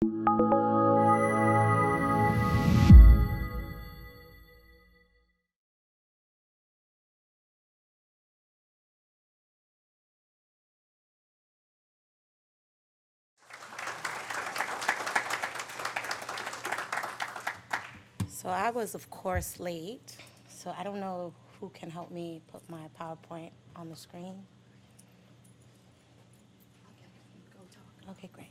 So I was, of course, late. So I don't know who can help me put my PowerPoint on the screen. Okay, great.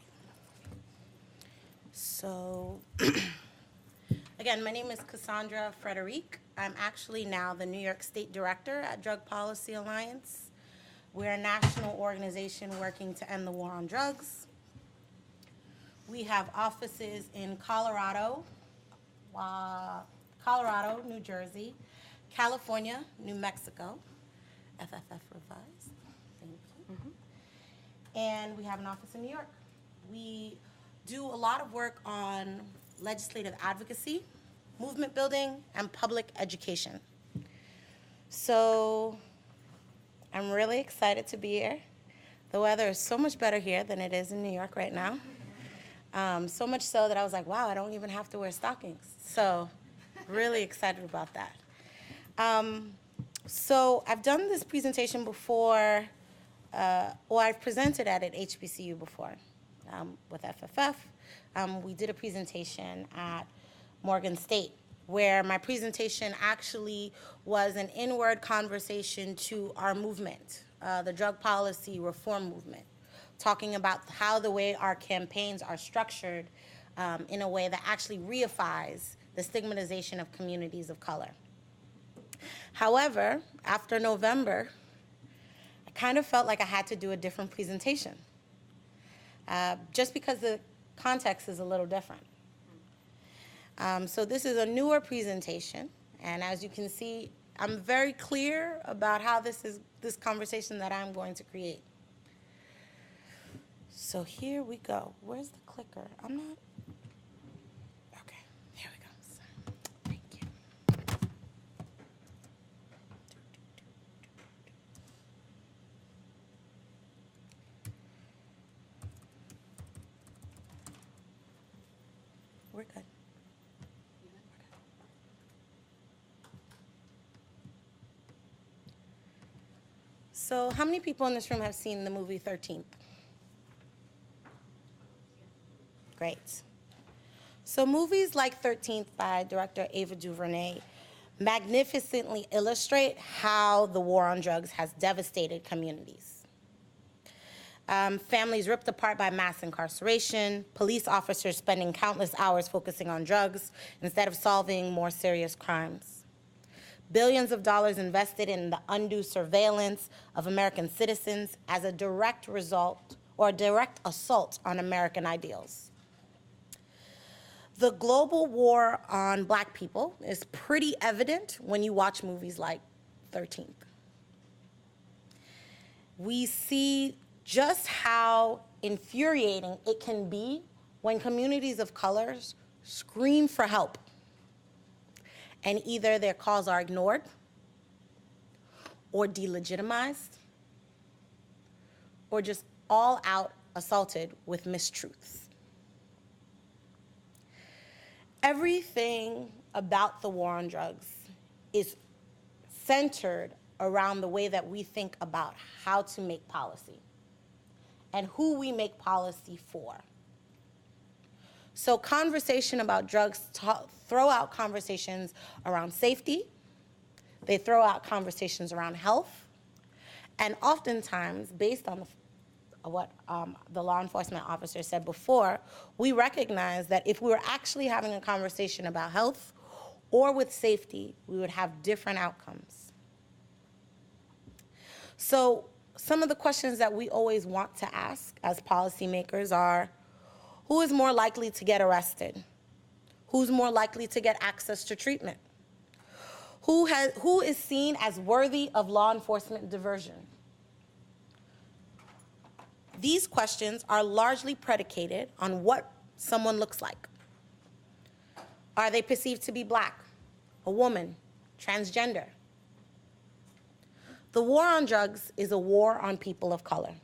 So, again, my name is Kassandra Frederique. I'm actually now the New York State Director at Drug Policy Alliance. We're a national organization working to end the war on drugs. We have offices in Colorado, New Jersey, California, New Mexico, FFF revised, thank you. And we have an office in New York. We do a lot of work on legislative advocacy, movement building, and public education. So I'm really excited to be here. The weather is so much better here than it is in New York right now. So much so that I was like, wow, I don't even have to wear stockings. So really excited about that. So I've done this presentation before, or I've presented at HBCU before with FFF. We did a presentation at Morgan State where my presentation actually was an inward conversation to our movement, the drug policy reform movement, talking about how the way our campaigns are structured in a way that actually reifies the stigmatization of communities of color. However, after November, I kind of felt like I had to do a different presentation, just because the context is a little different. So this is a newer presentation, and as you can see, I'm very clear about how this conversation that I'm going to create. So here we go. Where's the clicker? I'm not. Okay, here we go. Sorry. Thank you. We're good. So how many people in this room have seen the movie 13th? Great. So movies like 13th by director Ava DuVernay magnificently illustrate how the war on drugs has devastated communities. Families ripped apart by mass incarceration, police officers spending countless hours focusing on drugs instead of solving more serious crimes. Billions of dollars invested in the undue surveillance of American citizens as a direct result or a direct assault on American ideals. The global war on Black people is pretty evident when you watch movies like 13th. We see just how infuriating it can be when communities of colors scream for help, and either their calls are ignored or delegitimized or just all out assaulted with mistruths. Everything about the war on drugs is centered around the way that we think about how to make policy and who we make policy for. So conversation about drugs throw out conversations around safety, they throw out conversations around health, and oftentimes, based on what the law enforcement officer said before, we recognize that if we were actually having a conversation about health or with safety, we would have different outcomes. So some of the questions that we always want to ask as policymakers are, who is more likely to get arrested? Who's more likely to get access to treatment? Who is seen as worthy of law enforcement diversion? These questions are largely predicated on what someone looks like. Are they perceived to be Black, a woman, transgender? The war on drugs is a war on people of color,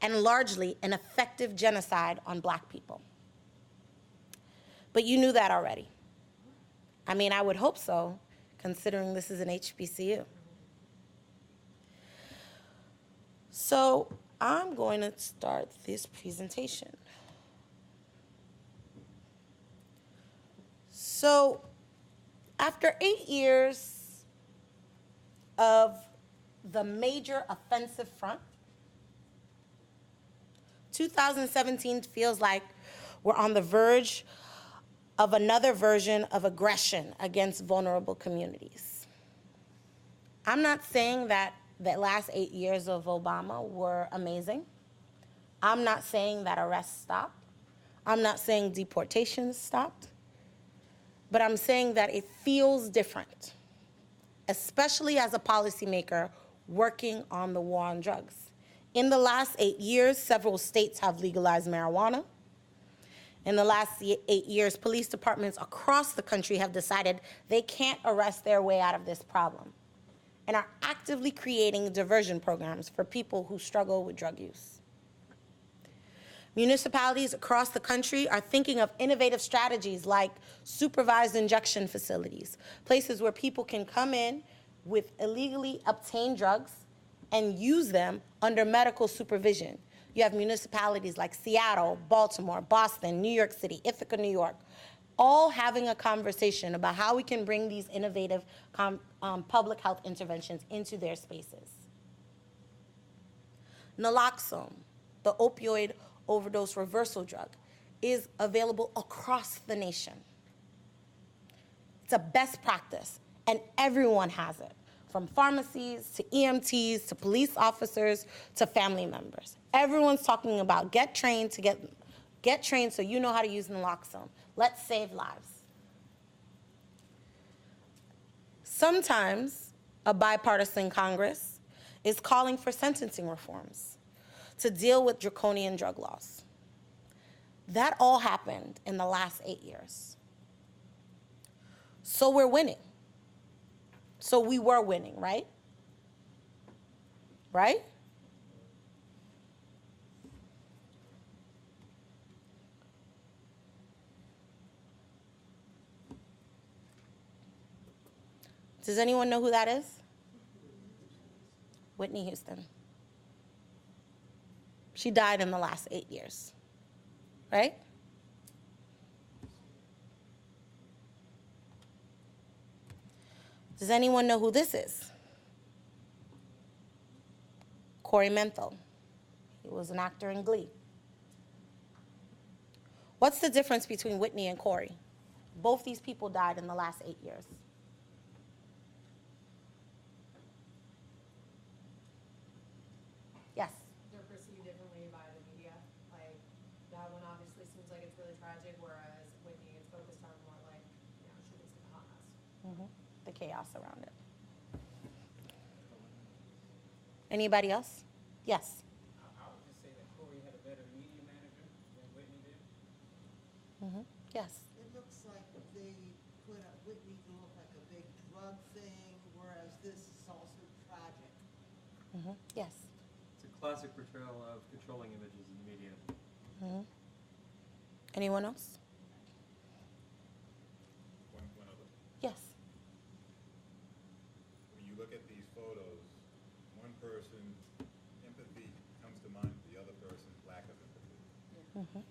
and largely an effective genocide on Black people. But you knew that already. I mean, I would hope so, considering this is an HBCU. So I'm going to start this presentation. So after 8 years of the major offensive front, 2017 feels like we're on the verge of another version of aggression against vulnerable communities. I'm not saying that the last 8 years of Obama were amazing. I'm not saying that arrests stopped. I'm not saying deportations stopped. But I'm saying that it feels different, especially as a policymaker working on the war on drugs. In the last 8 years, several states have legalized marijuana. In the last 8 years, police departments across the country have decided they can't arrest their way out of this problem and are actively creating diversion programs for people who struggle with drug use. Municipalities across the country are thinking of innovative strategies like supervised injection facilities, places where people can come in with illegally obtained drugs and use them under medical supervision. You have municipalities like Seattle, Baltimore, Boston, New York City, Ithaca, New York, all having a conversation about how we can bring these innovative public health interventions into their spaces. Naloxone, the opioid overdose reversal drug, is available across the nation. It's a best practice, and everyone has it, from pharmacies to EMTs to police officers to family members. Everyone's talking about get trained so you know how to use naloxone. Let's save lives. Sometimes a bipartisan Congress is calling for sentencing reforms to deal with draconian drug laws. That all happened in the last 8 years. So we're winning. So we were winning, right? Right? Does anyone know who that is? Whitney Houston. She died in the last 8 years, right? Does anyone know who this is? Corey Menthol. He was an actor in Glee. What's the difference between Whitney and Corey? Both these people died in the last 8 years. Yes? They're perceived differently by the media. Like, that one obviously seems like it's really tragic, whereas Whitney is focused on more like, she was in a hot mess. Mm-hmm. The chaos around it. Anybody else? Yes? I would just say that Corey had a better media manager than Whitney did. Mm-hmm. Yes. It looks like they put Whitney to look like a big drug thing, whereas this is also tragic. Mm-hmm. Yes. It's a classic portrayal of controlling images in the media. Mm-hmm. Anyone else? One other. Yes. When you look at these photos, one person, empathy comes to mind, the other person, lack of empathy. Mm-hmm.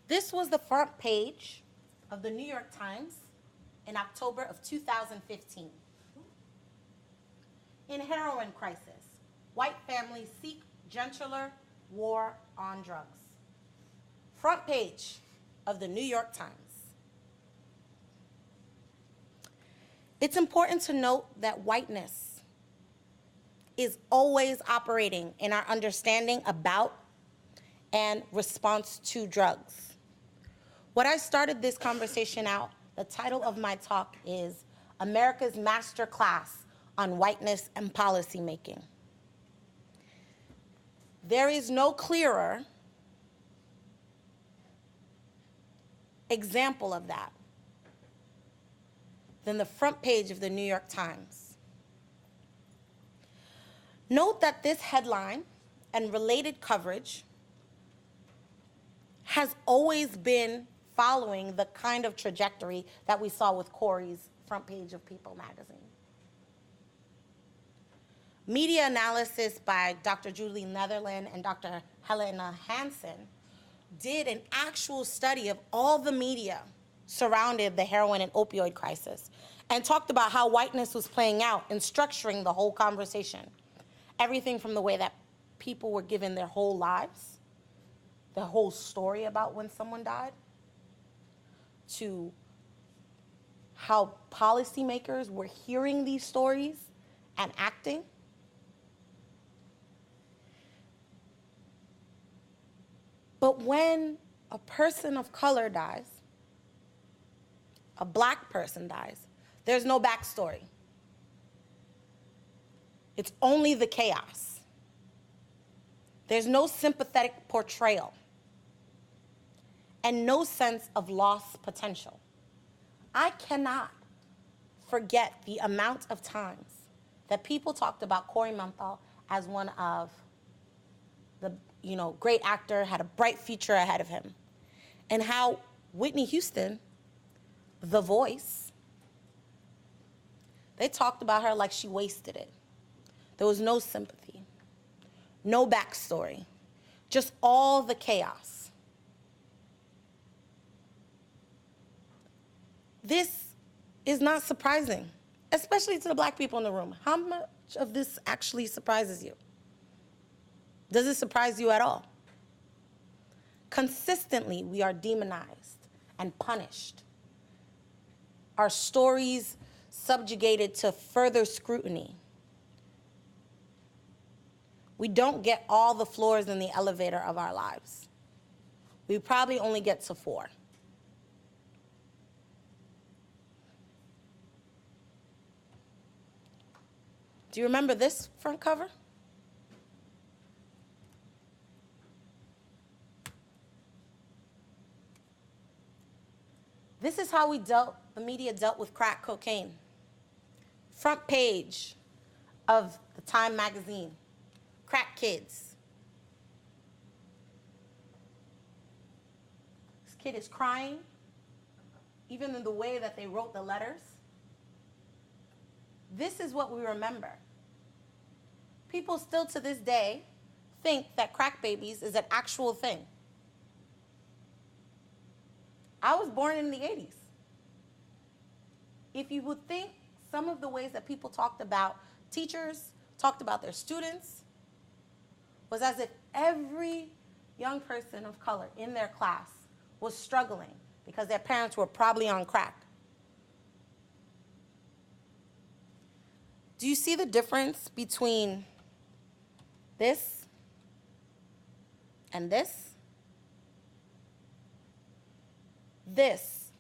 This was the front page of the New York Times in October of 2015. In heroin crisis, white families seek gentler war on drugs. Front page of the New York Times. It's important to note that whiteness is always operating in our understanding about and response to drugs. What I started this conversation out, the title of my talk is America's Master Class on Whiteness and Policymaking. There is no clearer example of that than the front page of the New York Times. Note that this headline and related coverage has always been following the kind of trajectory that we saw with Corey's front page of People magazine. Media analysis by Dr. Julie Netherland and Dr. Helena Hansen did an actual study of all the media surrounded the heroin and opioid crisis and talked about how whiteness was playing out and structuring the whole conversation. Everything from the way that people were given their whole lives, the whole story about when someone died, to how policymakers were hearing these stories and acting. But when a person of color dies, a black person dies, there's no backstory. It's only the chaos. There's no sympathetic portrayal and no sense of lost potential. I cannot forget the amount of times that people talked about Corey Menthol as one of the great actor, had a bright future ahead of him, and how Whitney Houston, the voice, they talked about her like she wasted it. There was no sympathy, no backstory, just all the chaos. This is not surprising, especially to the black people in the room. How much of this actually surprises you? Does it surprise you at all? Consistently, we are demonized and punished. Our stories subjugated to further scrutiny. We don't get all the floors in the elevator of our lives. We probably only get to 4. Do you remember this front cover? This is how the media dealt with crack cocaine. Front page of the Time magazine, crack kids. This kid is crying, even in the way that they wrote the letters. This is what we remember. People still to this day think that crack babies is an actual thing. I was born in the 80s. If you would think some of the ways that people talked about teachers, talked about their students, was as if every young person of color in their class was struggling because their parents were probably on crack. Do you see the difference between this and this? This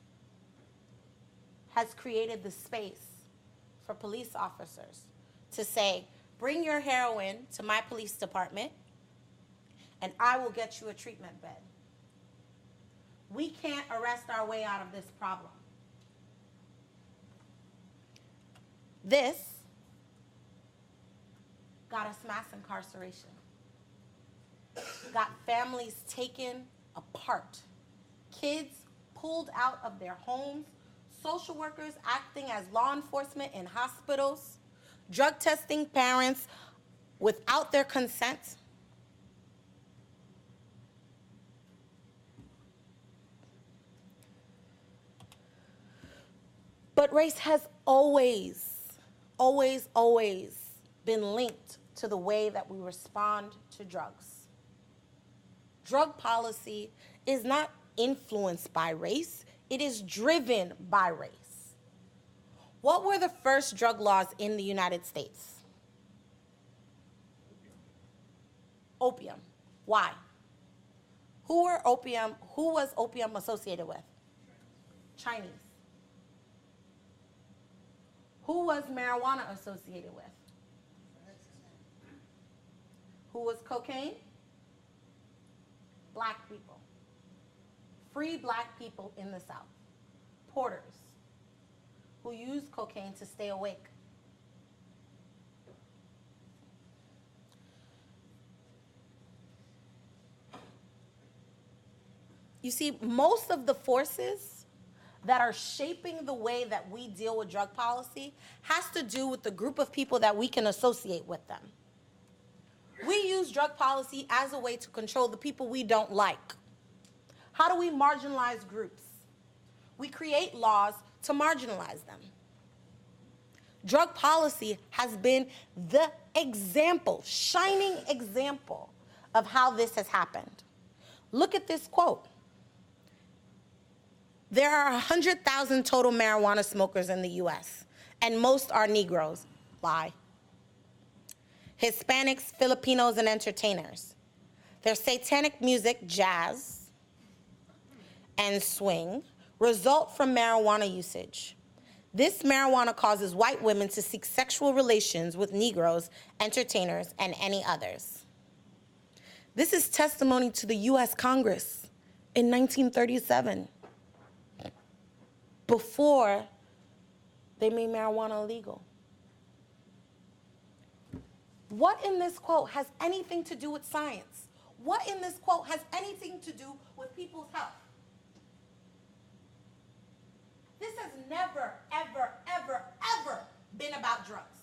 has created the space for police officers to say, bring your heroin to my police department and I will get you a treatment bed. We can't arrest our way out of this problem. This got us mass incarceration, got families taken apart, kids pulled out of their homes, social workers acting as law enforcement in hospitals, drug testing parents without their consent. But race has always been linked to the way that we respond to drugs. Drug policy is not influenced by race, it is driven by race. What were the first drug laws in the United States? Opium. Why? Who was opium associated with? Chinese. Who was marijuana associated with? Who was cocaine? Black people. Free black people in the South. Porters who used cocaine to stay awake. You see, most of the forces that are shaping the way that we deal with drug policy has to do with the group of people that we can associate with them. We use drug policy as a way to control the people we don't like. How do we marginalize groups? We create laws to marginalize them. Drug policy has been the example, shining example of how this has happened. Look at this quote. There are 100,000 total marijuana smokers in the US, and most are Negroes. Lie. Hispanics, Filipinos, and entertainers. Their satanic music, jazz, and swing result from marijuana usage. This marijuana causes white women to seek sexual relations with Negroes, entertainers, and any others. This is testimony to the US Congress in 1937, before they made marijuana illegal. What in this quote has anything to do with science? What in this quote has anything to do with people's health? This has never, ever, ever, ever been about drugs.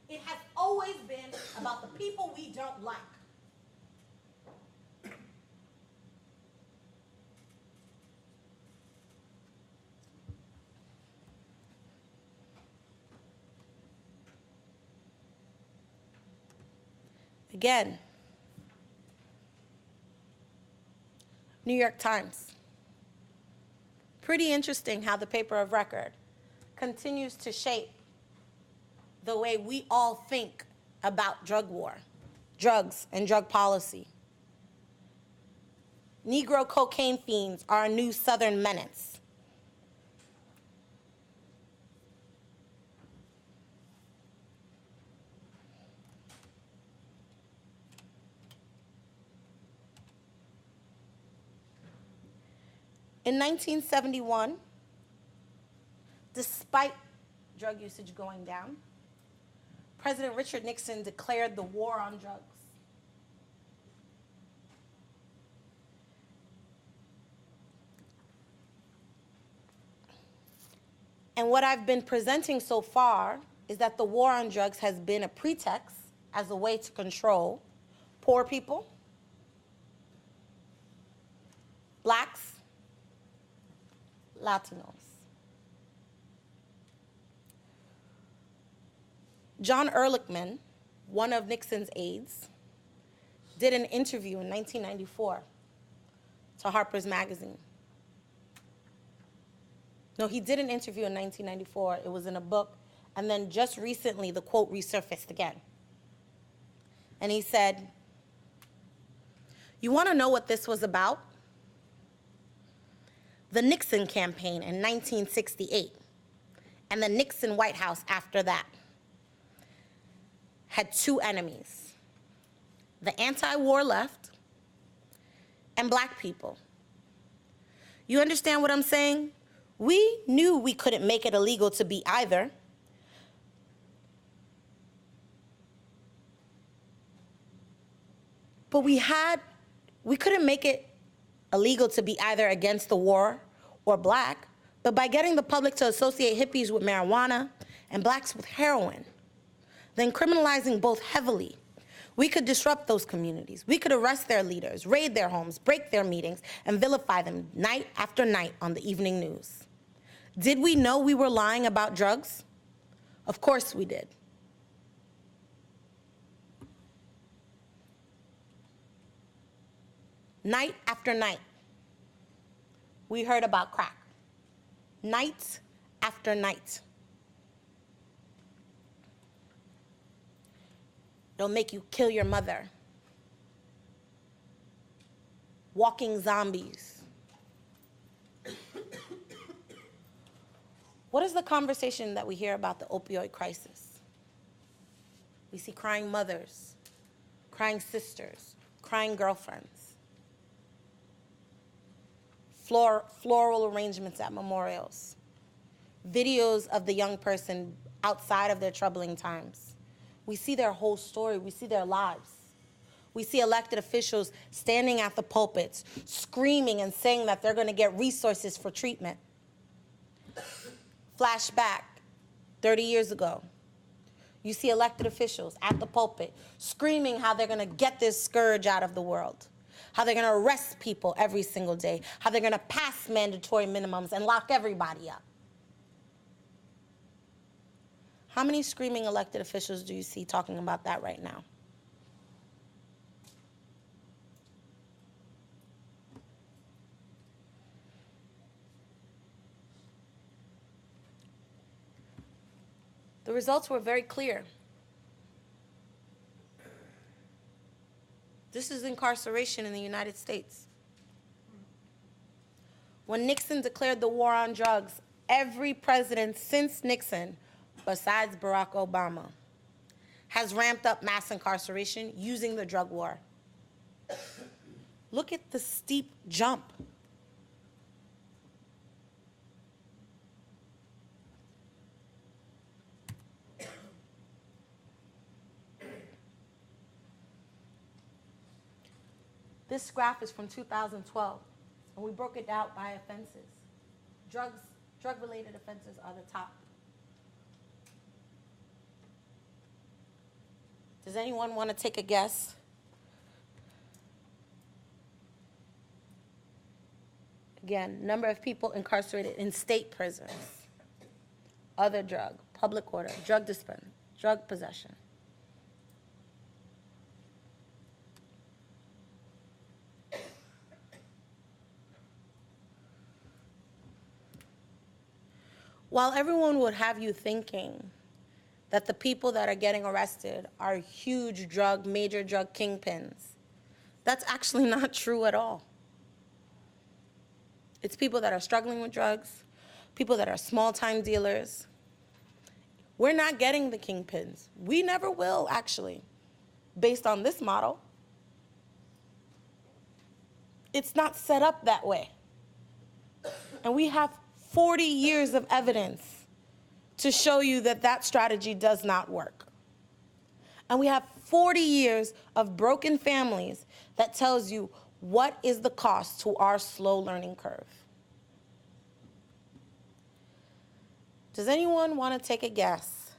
It has always been about the people we don't like. Again, New York Times. Pretty interesting how the paper of record continues to shape the way we all think about drug war, drugs, and drug policy. Negro cocaine fiends are a new Southern menace. In 1971, despite drug usage going down, President Richard Nixon declared the war on drugs. And what I've been presenting so far is that the war on drugs has been a pretext as a way to control poor people, blacks, Latinos. John Ehrlichman, one of Nixon's aides, did an interview in 1994 to Harper's Magazine. No, he did an interview in 1994. It was in a book. And then just recently, the quote resurfaced again. And he said, "You want to know what this was about? The Nixon campaign in 1968 and the Nixon White House after that had two enemies, the anti-war left and black people. You understand what I'm saying? We knew we couldn't make it illegal to be either. But we couldn't make it illegal to be either against the war or black, but by getting the public to associate hippies with marijuana and blacks with heroin, then criminalizing both heavily, we could disrupt those communities. We could arrest their leaders, raid their homes, break their meetings, and vilify them night after night on the evening news. Did we know we were lying about drugs? Of course we did. Night after night, we heard about crack. Night after night. It'll make you kill your mother. Walking zombies. What is the conversation that we hear about the opioid crisis? We see crying mothers, crying sisters, crying girlfriends. Floral arrangements at memorials, videos of the young person outside of their troubling times. We see their whole story, we see their lives. We see elected officials standing at the pulpits, screaming and saying that they're going to get resources for treatment. Flashback 30 years ago. You see elected officials at the pulpit screaming how they're going to get this scourge out of the world, how they're going to arrest people every single day, how they're going to pass mandatory minimums and lock everybody up. How many screaming elected officials do you see talking about that right now? The results were very clear. This is incarceration in the United States. When Nixon declared the war on drugs, every president since Nixon, besides Barack Obama, has ramped up mass incarceration using the drug war. Look at the steep jump. This graph is from 2012, and we broke it out by offenses. Drug-related offenses are the top. Does anyone want to take a guess? Again, number of people incarcerated in state prisons. Other drug, public order, drug dispense, drug possession. While everyone would have you thinking that the people that are getting arrested are huge major drug kingpins, that's actually not true at all. It's people that are struggling with drugs, people that are small-time dealers. We're not getting the kingpins. We never will, actually, based on this model. It's not set up that way. And we have 40 years of evidence to show you that that strategy does not work. And we have 40 years of broken families that tells you what is the cost to our slow learning curve. Does anyone want to take a guess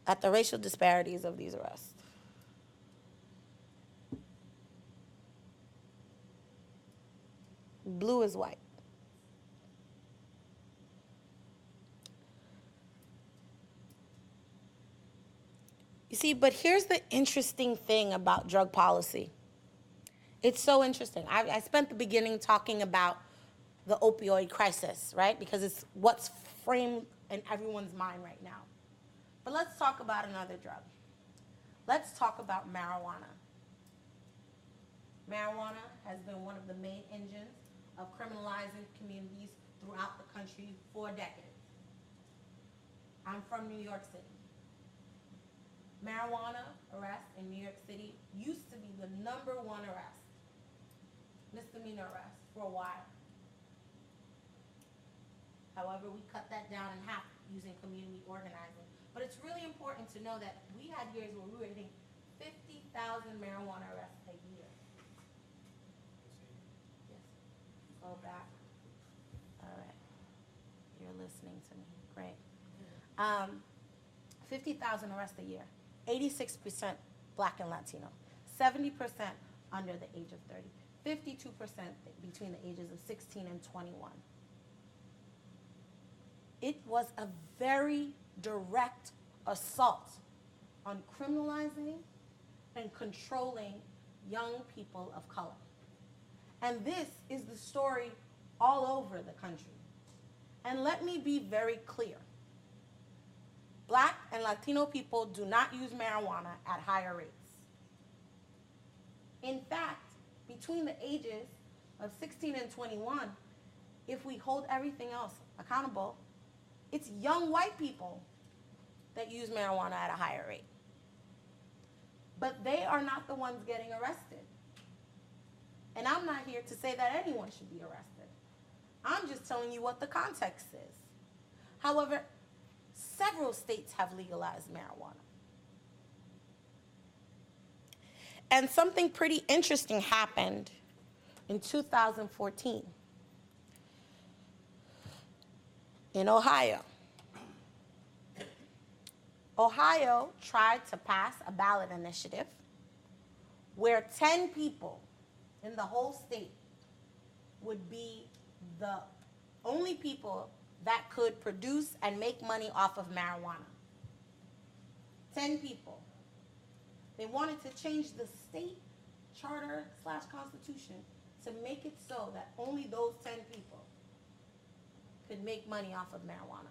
at the racial disparities of these arrests? Blue is white. You see, but here's the interesting thing about drug policy. It's so interesting. I spent the beginning talking about the opioid crisis, right? Because it's what's framed in everyone's mind right now. But let's talk about another drug. Let's talk about marijuana. Marijuana has been one of the main engines of criminalizing communities throughout the country for decades. I'm from New York City. Marijuana arrests in New York City used to be the #1 arrest, misdemeanor arrest, for a while. However, we cut that down in half using community organizing. But it's really important to know that we had years where we were hitting 50,000 marijuana arrests a year. Yes. Go back. All right. You're listening to me. Great. 50,000 arrests a year. 86% Black and Latino. 70% under the age of 30. 52% between the ages of 16 and 21. It was a very direct assault on criminalizing and controlling young people of color. And this is the story all over the country. And let me be very clear. Black and Latino people do not use marijuana at higher rates. In fact, between the ages of 16 and 21, if we hold everything else accountable, it's young white people that use marijuana at a higher rate. But they are not the ones getting arrested. And I'm not here to say that anyone should be arrested. I'm just telling you what the context is. However, several states have legalized marijuana. And something pretty interesting happened in 2014 in Ohio. Ohio tried to pass a ballot initiative where 10 people in the whole state would be the only people that could produce and make money off of marijuana. 10 people. They wanted to change the state charter / constitution to make it so that only those 10 people could make money off of marijuana.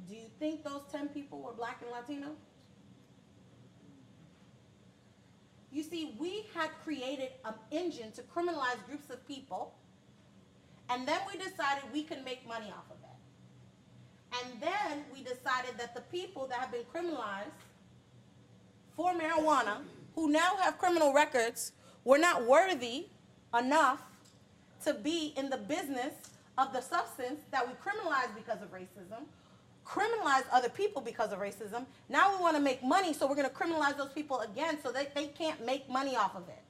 Do you think those 10 people were Black and Latino? You see, we had created an engine to criminalize groups of people, and then we decided we could make money off of it. And then we decided that the people that have been criminalized for marijuana, who now have criminal records, were not worthy enough to be in the business of the substance that we criminalized because of racism, criminalize other people because of racism. Now we want to make money, so we're going to criminalize those people again so that they can't make money off of it.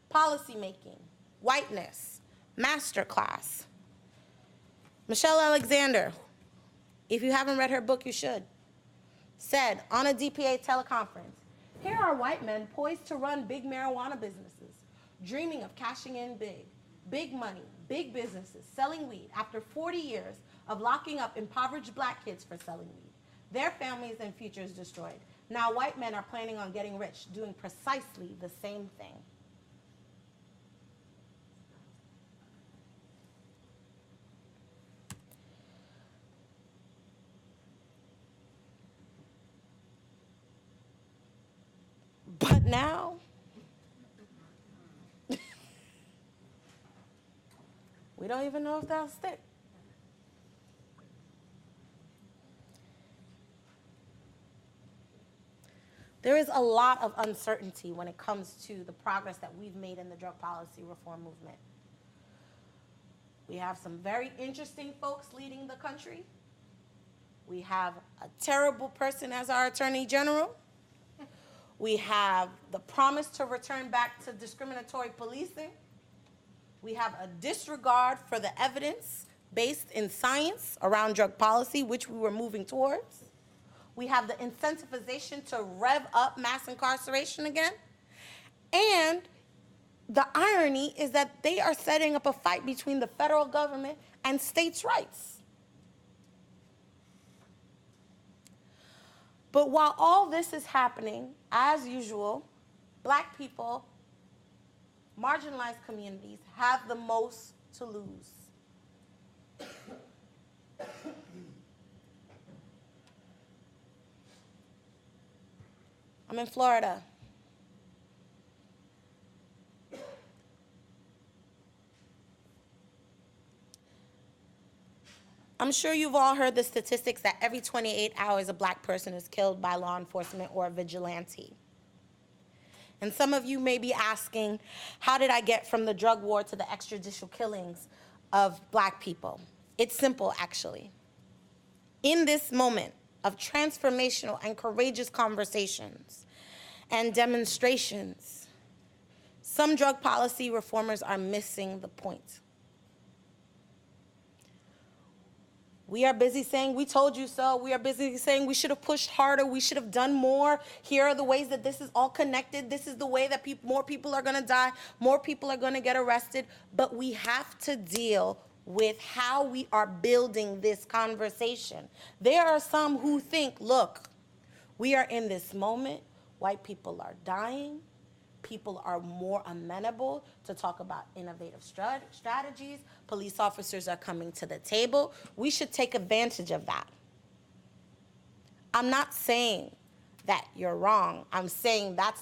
Policy making, whiteness, masterclass. Michelle Alexander, if you haven't read her book, you should, said on a DPA teleconference, here are white men poised to run big marijuana businesses, dreaming of cashing in big money, big businesses, selling weed after 40 years of locking up impoverished Black kids for selling weed. Their families and futures destroyed. Now white men are planning on getting rich, doing precisely the same thing. But now, we don't even know if that'll stick. There is a lot of uncertainty when it comes to the progress that we've made in the drug policy reform movement. We have some very interesting folks leading the country. We have a terrible person as our Attorney General. We have the promise to return back to discriminatory policing. We have a disregard for the evidence based in science around drug policy, which we were moving towards. We have the incentivization to rev up mass incarceration again. And the irony is that they are setting up a fight between the federal government and states' rights. But while all this is happening, as usual, Black people, marginalized communities, have the most to lose. I'm in Florida. I'm sure you've all heard the statistics that every 28 hours a Black person is killed by law enforcement or a vigilante. And some of you may be asking, how did I get from the drug war to the extrajudicial killings of Black people? It's simple, actually. In this moment of transformational and courageous conversations and demonstrations, some drug policy reformers are missing the point. We are busy saying, we told you so. We are busy saying we should have pushed harder. We should have done more. Here are the ways that this is all connected. This is the way that more people are going to die. More people are going to get arrested. But we have to deal with how we are building this conversation. There are some who think, look, we are in this moment. White people are dying. People are more amenable to talk about innovative strategies. Police officers are coming to the table. We should take advantage of that. I'm not saying that you're wrong. I'm saying that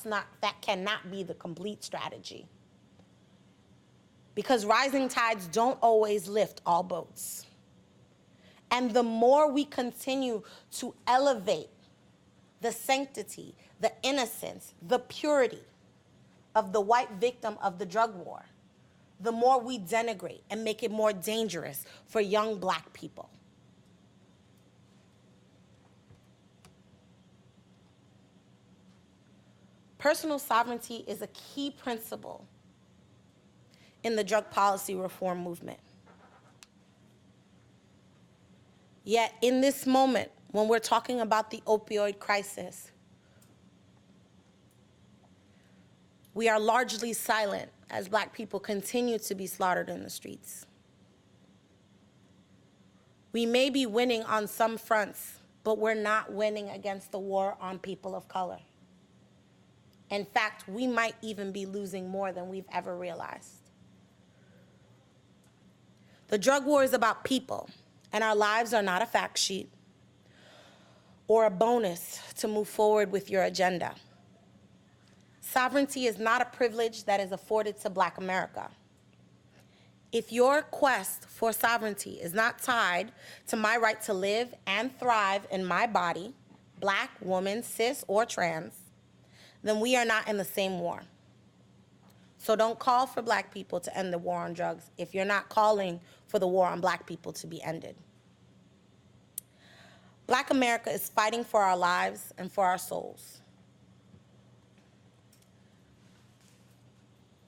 cannot be the complete strategy. Because rising tides don't always lift all boats. And the more we continue to elevate the sanctity, the innocence, the purity of the white victim of the drug war, the more we denigrate and make it more dangerous for young Black people. Personal sovereignty is a key principle in the drug policy reform movement. Yet in this moment, when we're talking about the opioid crisis, we are largely silent as Black people continue to be slaughtered in the streets. We may be winning on some fronts, but we're not winning against the war on people of color. In fact, we might even be losing more than we've ever realized. The drug war is about people, and our lives are not a fact sheet or a bonus to move forward with your agenda. Sovereignty is not a privilege that is afforded to Black America. If your quest for sovereignty is not tied to my right to live and thrive in my body, Black, woman, cis, or trans, then we are not in the same war. So don't call for Black people to end the war on drugs if you're not calling for the war on Black people to be ended. Black America is fighting for our lives and for our souls.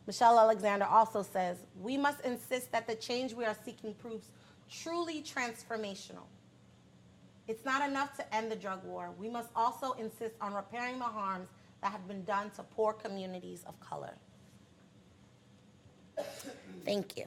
Michelle Alexander also says, we must insist that the change we are seeking proves truly transformational. It's not enough to end the drug war. We must also insist on repairing the harms that have been done to poor communities of color. Thank you.